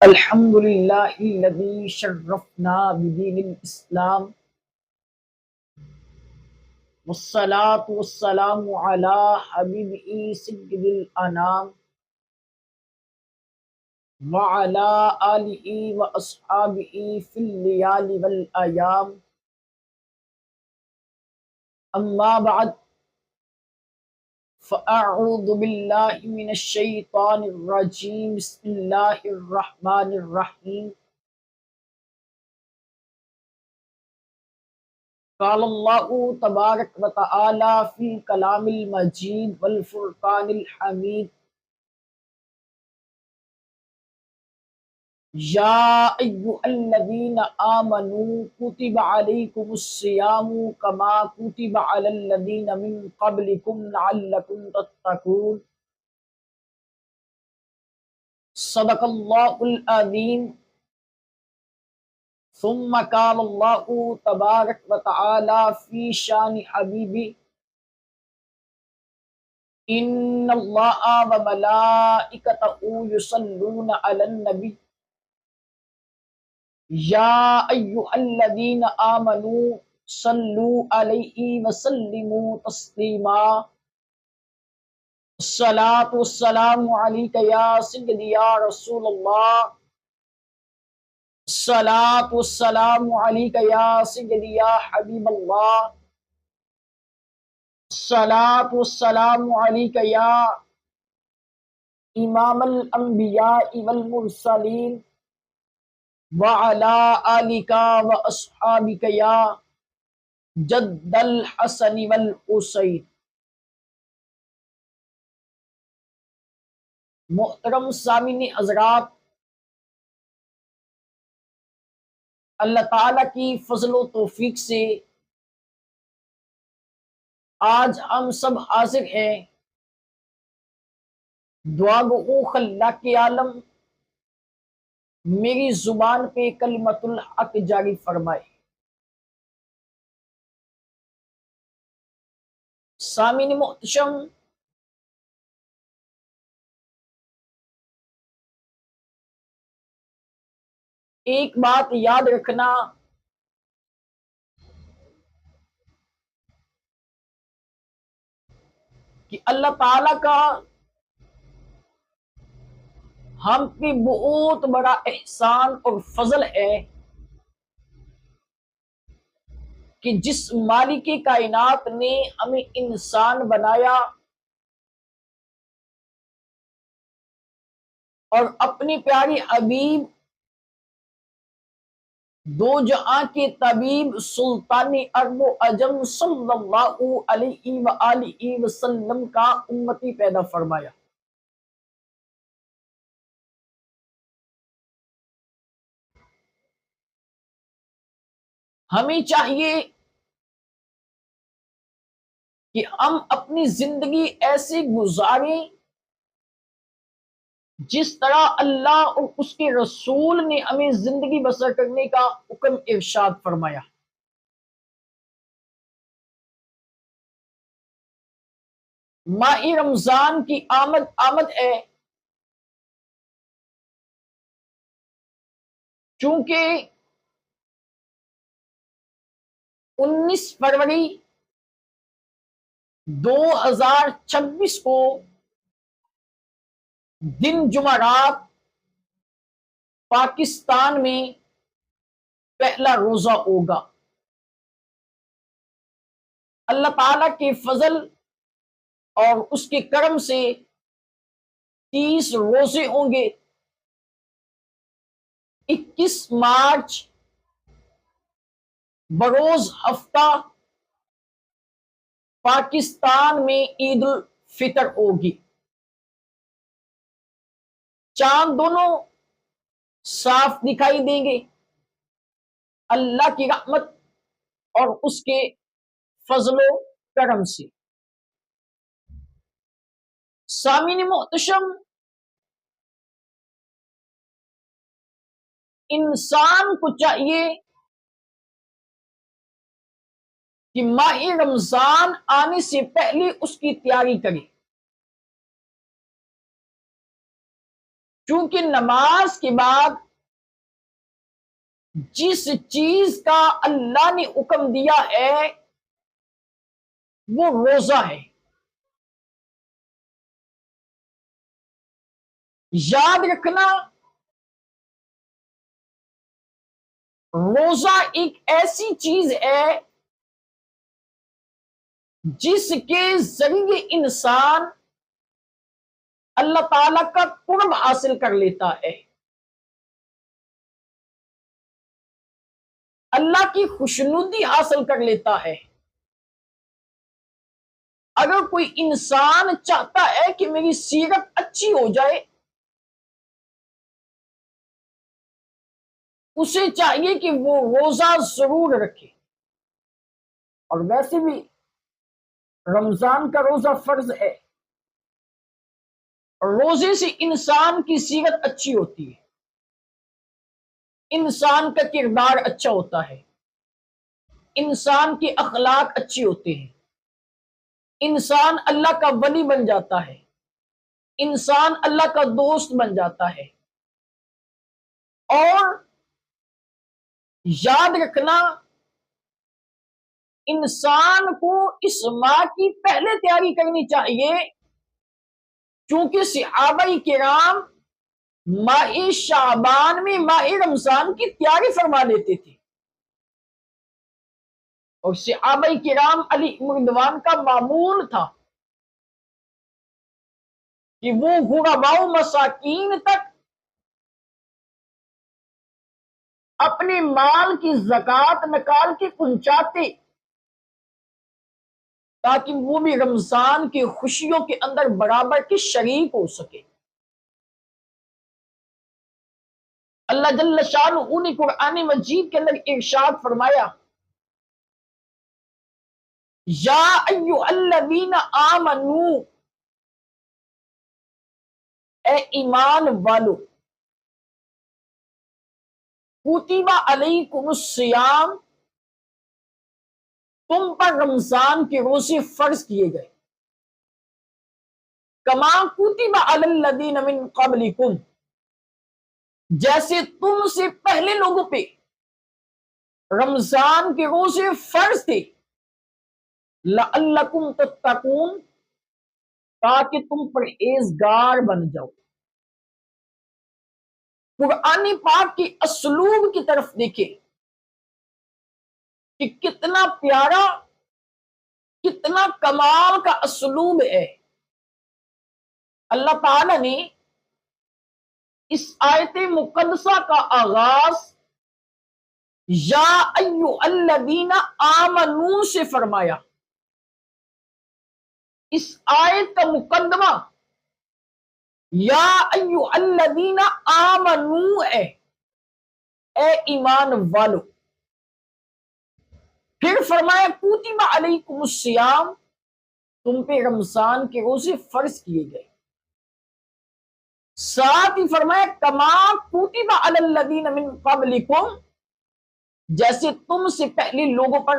الحمد للہ الذی شرفنا بدین الاسلام والصلاة والسلام علی حبیبہ سید الانام وعلی آلہ واصحابہ فی اللیال والایام اما بعد فاعوذ باللہ من الشیطان الرجیم بسم اللہ الرحمن الرحیم قال اللہ تبارک و تعالی فی کلام المجید والفرقان الحمید یا ایھا الذین آمنوا کتب علیکم الصیام کما کتب علی الذین من قبلکم لعلکم تتقون صدق اللہ العظیم ثم قال اللہ تبارک و تعالی فی شان حبیبہ ان اللہ و ملائکتہ یصلون علی النبی یا ایھا الذین آمنوا صلوا علیہ وسلموا تسلیما الصلاۃ والسلام علیک یا سیدی یا رسول اللہ الصلاۃ والسلام علیک یا سیدی یا حبیب اللہ الصلاۃ والسلام علیک یا امام الانبیاء والمرسلین وعلی آلک واصحابک یا جد الحسن والحسین۔ محترم سامعین حضرات، اللہ تعالیٰ کی فضل و توفیق سے آج ہم سب حاضر ہیں۔ دعا گو خلاق عالم میری زبان پہ کلمت الحق جاری فرمائے۔ سامعین محتشم، ایک بات یاد رکھنا کہ اللہ تعالیٰ کا ہم پہ بہت بڑا احسان اور فضل ہے کہ جس مالک کائنات نے ہمیں انسان بنایا اور اپنی پیاری حبیب دو جہاں کے طبیب سلطان عرب و عجم صلی اللہ علیہ وآلہ وسلم کا امتی پیدا فرمایا۔ ہمیں چاہیے کہ ہم اپنی زندگی ایسی گزاریں جس طرح اللہ اور اس کے رسول نے ہمیں زندگی بسر کرنے کا حکم ارشاد فرمایا۔ ماہ رمضان کی آمد ہے، چونکہ 19 فروری 2026 کو دن جمعرات پاکستان میں پہلا روزہ ہوگا۔ اللہ تعالی کے فضل اور اس کے کرم سے 30 روزے ہوں گے۔ 21 مارچ بروز ہفتہ پاکستان میں عید الفطر ہوگی۔ چاند دونوں صاف دکھائی دیں گے۔ اللہ کی رحمت اور اس کے فضل و کرم سے۔ سامعین محتشم، انسان کو چاہیے کہ ماہ رمضان آنے سے پہلے اس کی تیاری کرے۔ چونکہ نماز کے بعد جس چیز کا اللہ نے حکم دیا ہے وہ روزہ ہے. یاد رکھنا، روزہ ایک ایسی چیز ہے جس کے ذریعے انسان اللہ تعالی کا قرب حاصل کر لیتا ہے، اللہ کی خوشنودی حاصل کر لیتا ہے. اگر کوئی انسان چاہتا ہے کہ میری سیرت اچھی ہو جائے، اسے چاہیے کہ وہ روزہ ضرور رکھے. اور ویسے بھی رمضان کا روزہ فرض ہے، روزے سے انسان کی سیرت اچھی ہوتی ہے، انسان کا کردار اچھا ہوتا ہے، انسان کے اخلاق اچھے ہوتے ہیں، انسان اللہ کا ولی بن جاتا ہے، انسان اللہ کا دوست بن جاتا ہے. اور یاد رکھنا، انسان کو اس ماہ کی پہلے تیاری کرنی چاہیے، چونکہ صحابہ کرام ماہ شعبان میں ماہ رمضان کی تیاری فرما لیتے تھے. اور صحابہ کرام علی رضوان کا معمول تھا کہ وہ غرباء و مساکین تک اپنے مال کی زکوٰۃ نکال کے پہنچاتے تاکہ وہ بھی رمضان کی خوشیوں کے اندر برابر کے شریک ہو سکے. اللہ جل شانہ نے قرآن مجید کے اندر ارشاد فرمایا، یا ایھا الذین آمنو، اے ایمان والو، کتب علیکم الصیام، تم پر رمضان کے روزے فرض کیے گئے، کما کتب علی الذین من قبلکم، جیسے تم سے پہلے لوگوں پہ رمضان کے روزے فرض تھے، لعلکم تتقون، تاکہ تم پرہیزگار بن جاؤ. قرآن پاک کی اسلوب کی طرف دیکھیں کہ کتنا پیارا، کتنا کمال کا اسلوب ہے. اللہ تعالی نے اس آیت مقدسہ کا آغاز یا ایھا الذین آمنو سے فرمایا. اس آیت کا مقدمہ یا ایھا الذین آمنو ہے، اے ایمان والو. پھر فرمایا کتب علیکم الصیام، تم پہ رمضان کے روزے فرض کیے گئے. ساتھ ہی فرمایا کما کتب علی الذین من قبلکم، جیسے تم سے پہلے لوگوں پر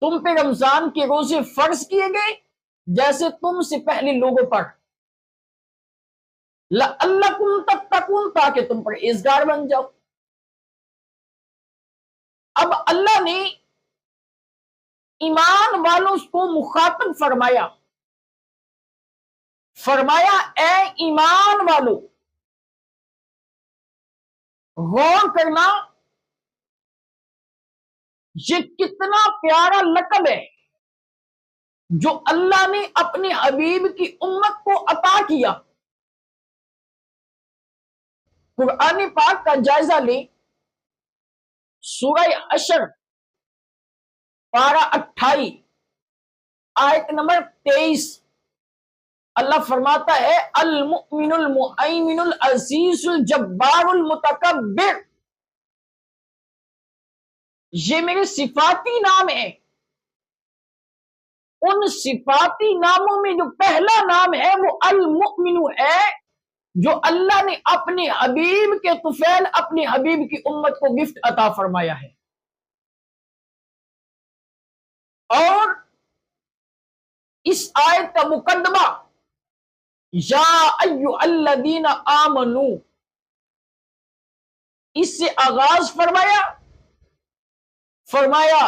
تم پہ رمضان کے روزے فرض کیے گئے جیسے تم سے پہلے لوگوں پر، لعلکم تتقون، تاکہ تم پرہیزگار بن جاؤ. اب اللہ نے ایمان والوں کو مخاطب فرمایا اے ایمان والو، غور کرنا، یہ کتنا پیارا لقب ہے جو اللہ نے اپنے حبیب کی امت کو عطا کیا. قرآن پاک کا جائزہ لیں، سورہ حشر پارہ 28 آیت نمبر 23، اللہ فرماتا ہے المؤمن المہیمن العزیز الجبار المتکبر، یہ میرے صفاتی نام ہیں. ان صفاتی ناموں میں جو پہلا نام ہے وہ المؤمن ہے، جو اللہ نے اپنے حبیب کے طفیل اپنے حبیب کی امت کو گفٹ عطا فرمایا ہے. اور اس آیت کا مقدمہ یا ایھا الذین آمنو، اس سے آغاز فرمایا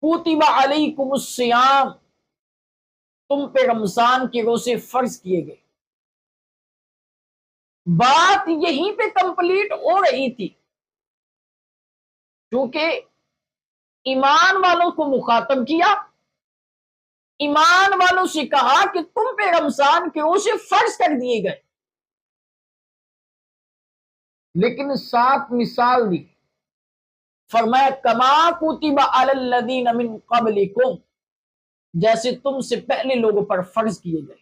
کتب علیکم الصیام، تم پہ رمضان کے روزے فرض کیے گئے۔ بات یہیں پہ کمپلیٹ ہو رہی تھی، کیونکہ ایمان والوں کو مخاطب کیا، ایمان والوں سے کہا کہ تم پہ رمضان کے روزے فرض کر دیے گئے، لیکن ساتھ مثال دی، فرمایا کما کتب علی الذین من قبلکم، جیسے تم سے پہلے لوگوں پر فرض کیے گئے۔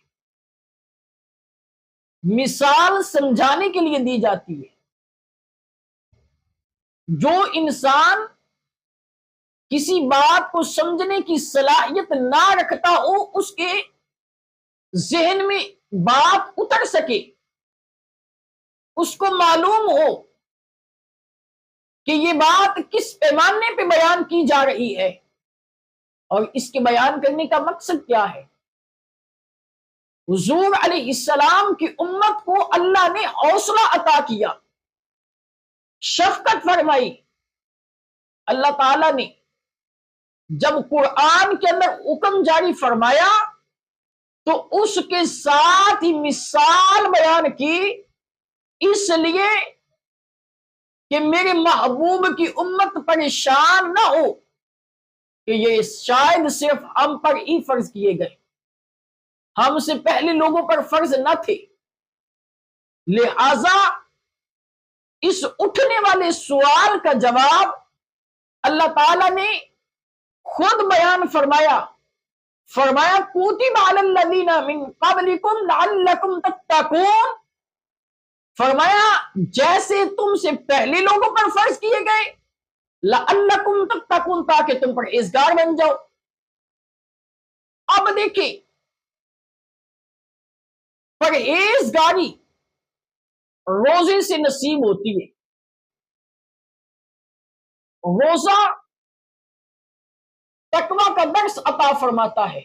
مثال سمجھانے کے لیے دی جاتی ہے۔ جو انسان کسی بات کو سمجھنے کی صلاحیت نہ رکھتا ہو، اس کے ذہن میں بات اتر سکے، اس کو معلوم ہو کہ یہ بات کس پیمانے پہ بیان کی جا رہی ہے اور اس کے بیان کرنے کا مقصد کیا ہے۔ حضور علیہ السلام کی امت کو اللہ نے حوصلہ عطا کیا، شفقت فرمائی۔ اللہ تعالی نے جب قرآن کے اندر حکم جاری فرمایا تو اس کے ساتھ ہی مثال بیان کی، اس لیے کہ میرے محبوب کی امت پریشان نہ ہو کہ یہ شاید صرف ہم پر ہی فرض کیے گئے، ہم سے پہلے لوگوں پر فرض نہ تھے۔ لہذا اس اٹھنے والے سوال کا جواب اللہ تعالی نے خود بیان فرمایا کتب علی الذین من قبلکم لعلکم تتقون، فرمایا جیسے تم سے پہلے لوگوں پر فرض کیے گئے، لعلکم تتقون، تاکہ تم پرہیزگار بن جاؤ۔ اب دیکھیں، پرہیزگاری روزے سے نصیب ہوتی ہے۔ روزہ تقویٰ کا درس عطا فرماتا ہے،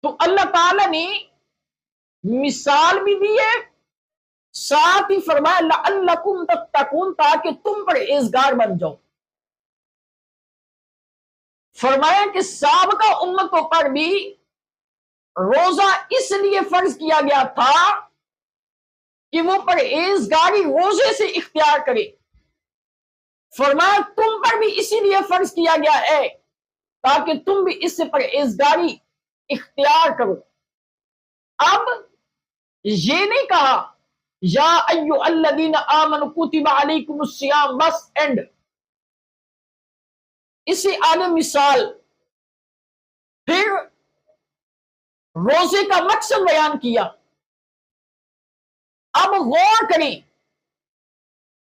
تو اللہ تعالی نے مثال بھی دی ہے، ساتھ ہی فرمایا لعلکم تتقون، تاکہ تم پرہیزگار بن جاؤ۔ فرمایا کہ سابقہ امتوں پر بھی روزہ اس لیے فرض کیا گیا تھا کہ وہ پرہیزگاری روزے سے اختیار کرے۔ فرمایا تم پر بھی اسی لیے فرض کیا گیا ہے تاکہ تم بھی اس سے پرہیزگاری اختیار کرو۔ اب یہ نہیں کہا یا ایھا الذین آمنوا کتب علیکم الصیام، بس اینڈ، اسی آگے مثال، پھر روزے کا مقصد بیان کیا۔ اب غور کریں،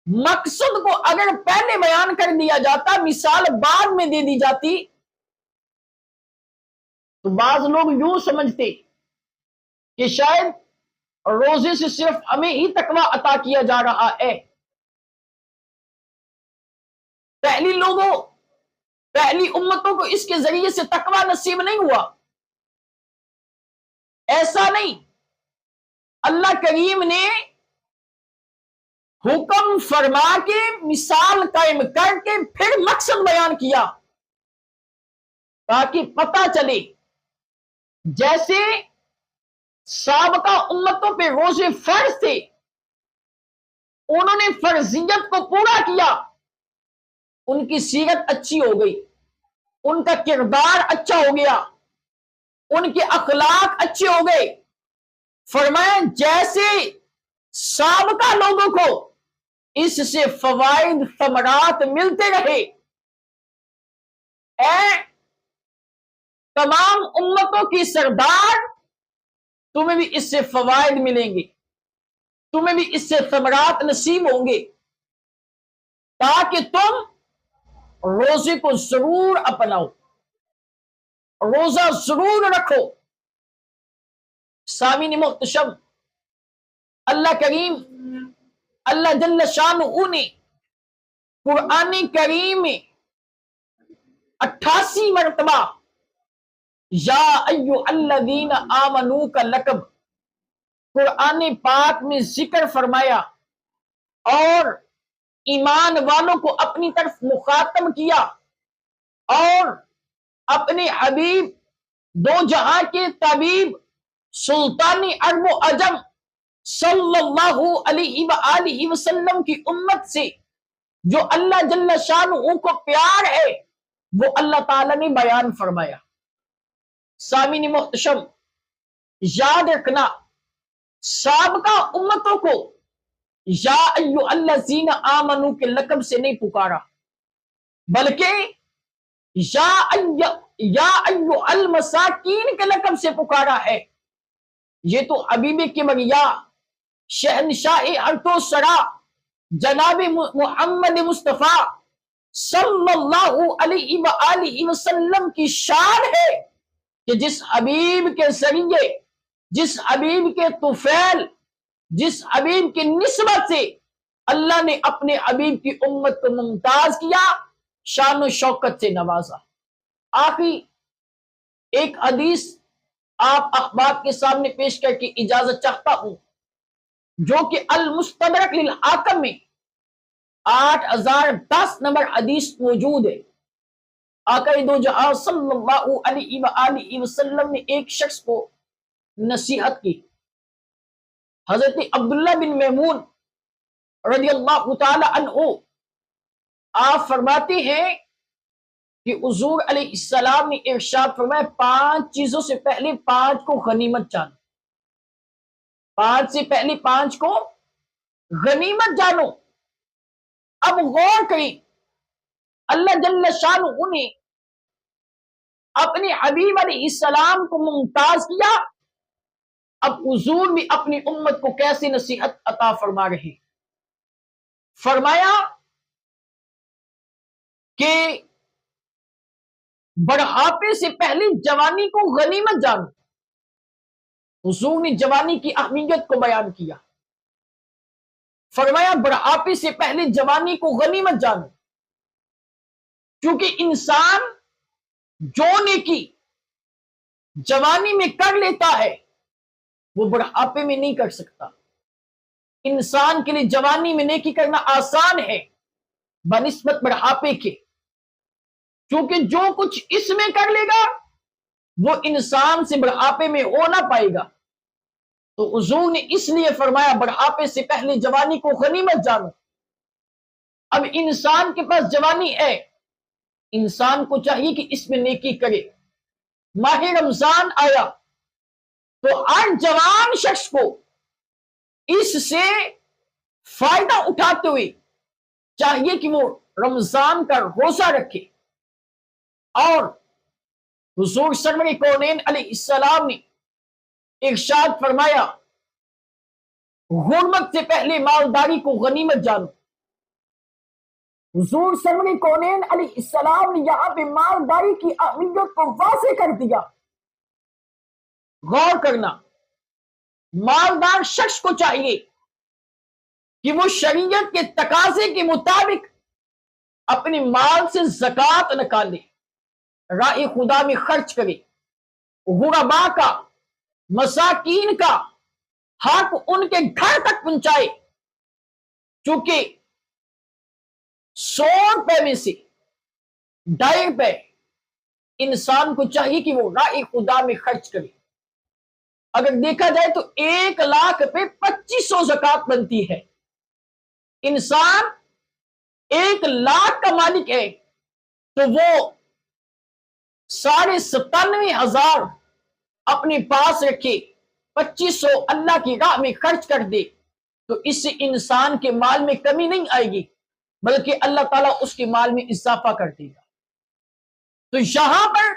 مقصد کو اگر پہلے بیان کر دیا جاتا، مثال بعد میں دے دی جاتی، تو بعض لوگ یوں سمجھتے کہ شاید روزے سے صرف ہمیں ہی تقویٰ عطا کیا جا رہا ہے، پہلی امتوں کو اس کے ذریعے سے تقویٰ نصیب نہیں ہوا۔ ایسا نہیں، اللہ کریم نے حکم فرما کے مثال قائم کر کے پھر مقصد بیان کیا، تاکہ پتہ چلے جیسے سابقہ امتوں پہ روزے فرض تھے، انہوں نے فرضیت کو پورا کیا، ان کی سیرت اچھی ہو گئی، ان کا کردار اچھا ہو گیا، ان کے اخلاق اچھے ہو گئے۔ فرمایا جیسے سابقہ لوگوں کو اس سے فوائد ثمرات ملتے رہے، اے تمام امتوں کی سردار، تمہیں بھی اس سے فوائد ملیں گے، تمہیں بھی اس سے ثمرات نصیب ہوں گے، تاکہ تم روزے کو ضرور اپناؤ، روزہ ضرور رکھو۔ سامعین محتشم، اللہ کریم، اللہ جل شانہ نے قرآن کریم میں 88 مرتبہ یا ایھا الذین آمنوا کا لقب قرآن پاک میں ذکر فرمایا اور ایمان والوں کو اپنی طرف مخاطب کیا، اور اپنے حبیب دو جہاں کے طبیب سلطانی عرب و عجم صلی اللہ علیہ وآلہ وسلم کی امت سے جو اللہ جل شانہ کو پیار ہے وہ اللہ تعالی نے بیان فرمایا۔ سامعین محتشم، یاد رکھنا سابقہ امتوں کو یا ایھا الذین آمنوا کے لقب سے نہیں پکارا، بلکہ یا ایھا المساکین کے لقب سے پکارا ہے۔ یہ تو حبیب کبریا شہنشاہ ارض و سرا جناب محمد مصطفیٰ صلی اللہ علیہ وآلہ وسلم کی شان ہے کہ جس حبیب کے ذریعے، جس حبیب کے طفیل، جس حبیب کی نسبت سے اللہ نے اپنے حبیب کی امت کو ممتاز کیا، شان و شوکت سے نوازا۔ آخری ایک حدیث آپ احباب کے سامنے پیش کر کے اجازت چاہتا ہوں، جو کہ المستدرک للحاکم میں 8010 نمبر حدیث موجود ہے۔ آقا دو جہاں صلی اللہ علیہ وآلہ وسلم نے ایک شخص کو نصیحت کی۔ حضرت عبداللہ بن میمون رضی اللہ تعالی عنہ آپ فرماتے ہیں کہ حضور علیہ السلام نے ارشاد فرمایا 5 چیزوں سے پہلے 5 کو غنیمت جانو، 5 سے پہلے 5 کو غنیمت جانو۔ اب غور کریں، اللہ جل شانہ نے اپنے حبیب علیہ السلام کو ممتاز کیا، اب حضور بھی اپنی امت کو کیسے نصیحت عطا فرما رہے؟ فرمایا کہ بڑھاپے سے پہلے جوانی کو غنیمت جانو۔ حضور نے جوانی کی اہمیت کو بیان کیا، فرمایا بڑھاپے سے پہلے جوانی کو غنیمت جانو، کیونکہ انسان جو نیکی جوانی میں کر لیتا ہے وہ بڑھاپے میں نہیں کر سکتا۔ انسان کے لیے جوانی میں نیکی کرنا آسان ہے بنسبت بڑھاپے کے، کیونکہ جو کچھ اس میں کر لے گا وہ انسان سے بڑھاپے میں ہو نہ پائے گا۔ تو حضور نے اس لیے فرمایا بڑھاپے سے پہلے جوانی کو غنیمت جانو۔ اب انسان کے پاس جوانی ہے، انسان کو چاہیے کہ اس میں نیکی کرے۔ ماہ رمضان آیا تو ہر جوان شخص کو اس سے فائدہ اٹھاتے ہوئے چاہیے کہ وہ رمضان کا روزہ رکھے، اور حضور سرور کونین علیہ السلام نے ارشاد فرمایا غربت سے پہلے مالداری کو غنیمت جانو۔ حضور سرور کونین علیہ السلام نے یہاں پہ مالداری کی اہمیت کو واضح کر دیا۔ غور کرنا، مالدار شخص کو چاہیے کہ وہ شریعت کے تقاضے کے مطابق اپنے مال سے زکوٰۃ نکالے، راہ خدا میں خرچ کرے، غرباء کا، مساکین کا حق ان کے گھر تک پہنچائے، چونکہ 100 روپے میں سے 2.5 روپے انسان کو چاہیے کہ وہ راہ خدا میں خرچ کرے۔ اگر دیکھا جائے تو 1 لاکھ پہ 2500 زکوٰۃ بنتی ہے۔ انسان 1 لاکھ کا مالک ہے تو وہ 97,500 اپنے پاس رکھے، 2500 اللہ کی راہ میں خرچ کر دے، تو اس سے انسان کے مال میں کمی نہیں آئے گی، بلکہ اللہ تعالیٰ اس کے مال میں اضافہ کر دے گا۔ تو یہاں پر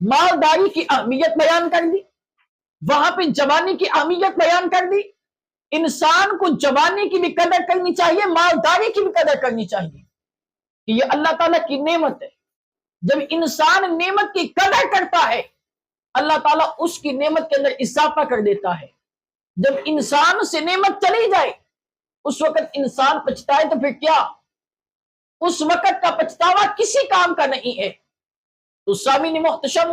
مالداری کی اہمیت بیان کر دی، وہاں پہ جوانی کی اہمیت بیان کر دی۔ انسان کو جوانی کی بھی قدر کرنی چاہیے، مالداری کی بھی قدر کرنی چاہیے کہ یہ اللہ تعالیٰ کی نعمت ہے۔ جب انسان نعمت کی قدر کرتا ہے اللہ تعالیٰ اس کی نعمت کے اندر اضافہ کر دیتا ہے۔ جب انسان سے نعمت چلی جائے اس وقت انسان پچھتائے تو پھر کیا؟ اس وقت کا پچھتاوا کسی کام کا نہیں ہے۔ تو سامعین محتشم،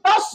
10